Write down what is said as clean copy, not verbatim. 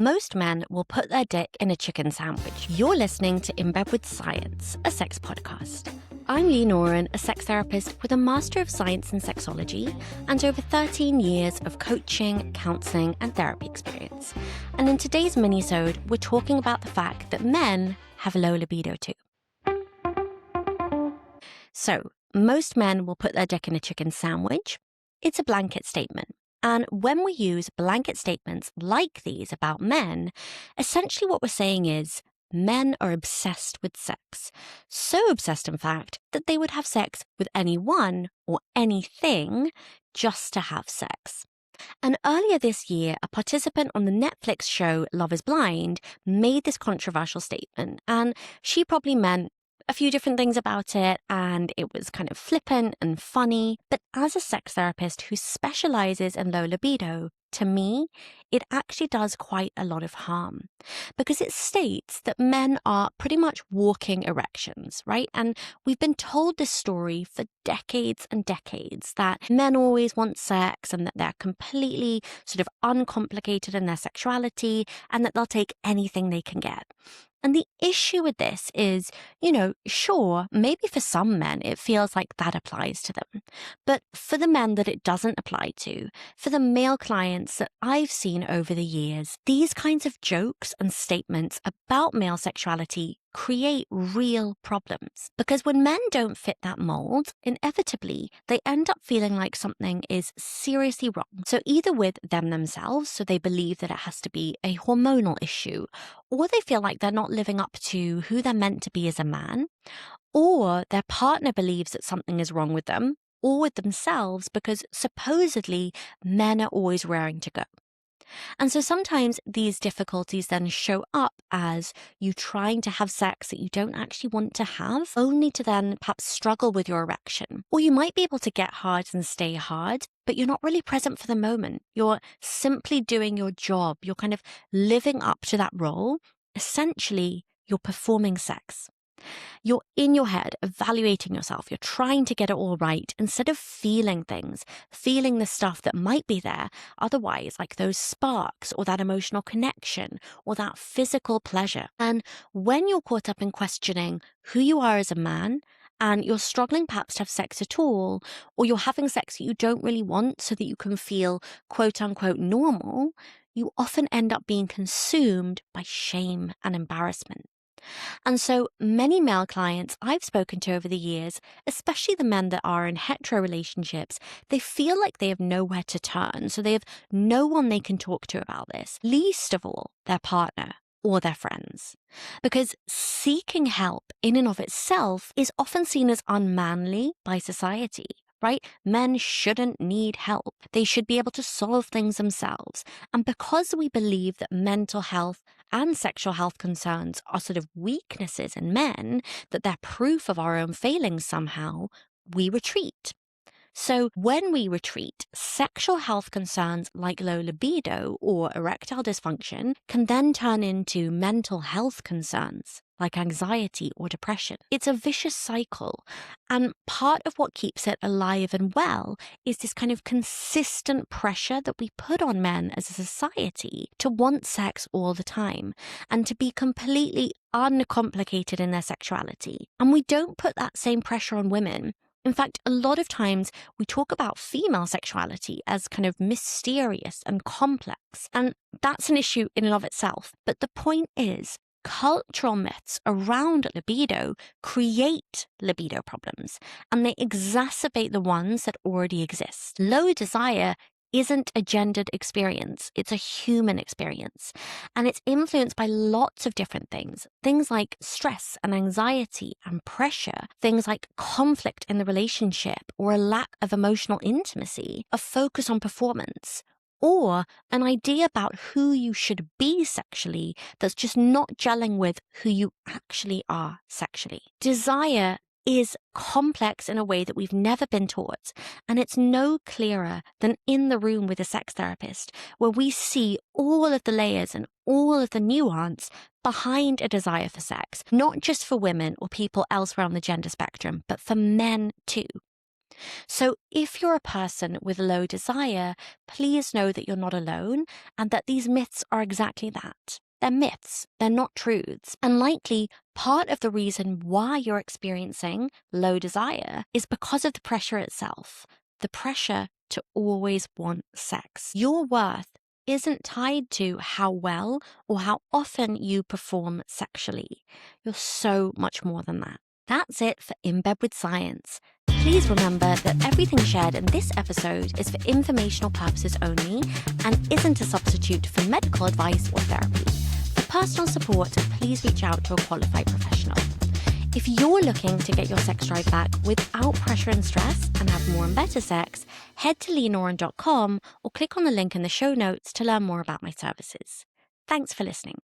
Most men will put their dick in a chicken sandwich. You're listening to In Bed with Science, a sex podcast. I'm Lee Noren, a sex therapist with a Master of Science in Sexology and over 13 years of coaching, counseling, and therapy experience. And in today's minisode, we're talking about the fact that men have low libido too. So, most men will put their dick in a chicken sandwich. It's a blanket statement. And when we use blanket statements like these about men, essentially what we're saying is men are obsessed with sex. So obsessed, in fact, that they would have sex with anyone or anything just to have sex. And earlier this year, a participant on the Netflix show Love is Blind made this controversial statement, and she probably meant a few different things about it, and it was kind of flippant and funny. But as a sex therapist who specializes in low libido, to me, it actually does quite a lot of harm because it states that men are pretty much walking erections, right? And we've been told this story for decades and decades that men always want sex and that they're completely sort of uncomplicated in their sexuality and that they'll take anything they can get. And the issue with this is, sure, maybe for some men it feels like that applies to them. But for the men that it doesn't apply to, for the male clients that I've seen over the years, these kinds of jokes and statements about male sexuality create real problems. Because when men don't fit that mold, inevitably, they end up feeling like something is seriously wrong. So either with them themselves, so they believe that it has to be a hormonal issue, or they feel like they're not living up to who they're meant to be as a man, or their partner believes that something is wrong with them or with themselves because supposedly men are always raring to go. And so sometimes these difficulties then show up as you trying to have sex that you don't actually want to have, only to then perhaps struggle with your erection. Or you might be able to get hard and stay hard, but you're not really present for the moment. You're simply doing your job. You're kind of living up to that role. Essentially, you're performing sex. You're in your head evaluating yourself. You're trying to get it all right instead of feeling things, feeling the stuff that might be there otherwise, like those sparks or that emotional connection or that physical pleasure. And when you're caught up in questioning who you are as a man, and you're struggling perhaps to have sex at all, or you're having sex that you don't really want so that you can feel quote unquote normal, you often end up being consumed by shame and embarrassment. And so many male clients I've spoken to over the years, especially the men that are in hetero relationships, they feel like they have nowhere to turn. So they have no one they can talk to about this, least of all their partner or their friends. Because seeking help in and of itself is often seen as unmanly by society. Right? Men shouldn't need help. They should be able to solve things themselves. And because we believe that mental health and sexual health concerns are sort of weaknesses in men, that they're proof of our own failings somehow, we retreat. So when we retreat, sexual health concerns like low libido or erectile dysfunction can then turn into mental health concerns like anxiety or depression. It's a vicious cycle. And part of what keeps it alive and well is this kind of consistent pressure that we put on men as a society to want sex all the time and to be completely uncomplicated in their sexuality. And we don't put that same pressure on women. In fact, a lot of times we talk about female sexuality as kind of mysterious and complex, and that's an issue in and of itself. But the point is, cultural myths around libido create libido problems, and they exacerbate the ones that already exist. Low desire isn't a gendered experience. It's a human experience. And it's influenced by lots of different things. Things like stress and anxiety and pressure. Things like conflict in the relationship or a lack of emotional intimacy, a focus on performance, or an idea about who you should be sexually that's just not gelling with who you actually are sexually. Desire is complex in a way that we've never been taught. And it's no clearer than in the room with a sex therapist, where we see all of the layers and all of the nuance behind a desire for sex, not just for women or people elsewhere on the gender spectrum, but for men too. So if you're a person with low desire, please know that you're not alone and that these myths are exactly that. They're myths, they're not truths. And likely, part of the reason why you're experiencing low desire is because of the pressure itself, the pressure to always want sex. Your worth isn't tied to how well or how often you perform sexually. You're so much more than that. That's it for In Bed with Science. Please remember that everything shared in this episode is for informational purposes only and isn't a substitute for medical advice or therapy. For personal support, please reach out to a qualified professional. If you're looking to get your sex drive back without pressure and stress and have more and better sex, head to leanoran.com or click on the link in the show notes to learn more about my services. Thanks for listening.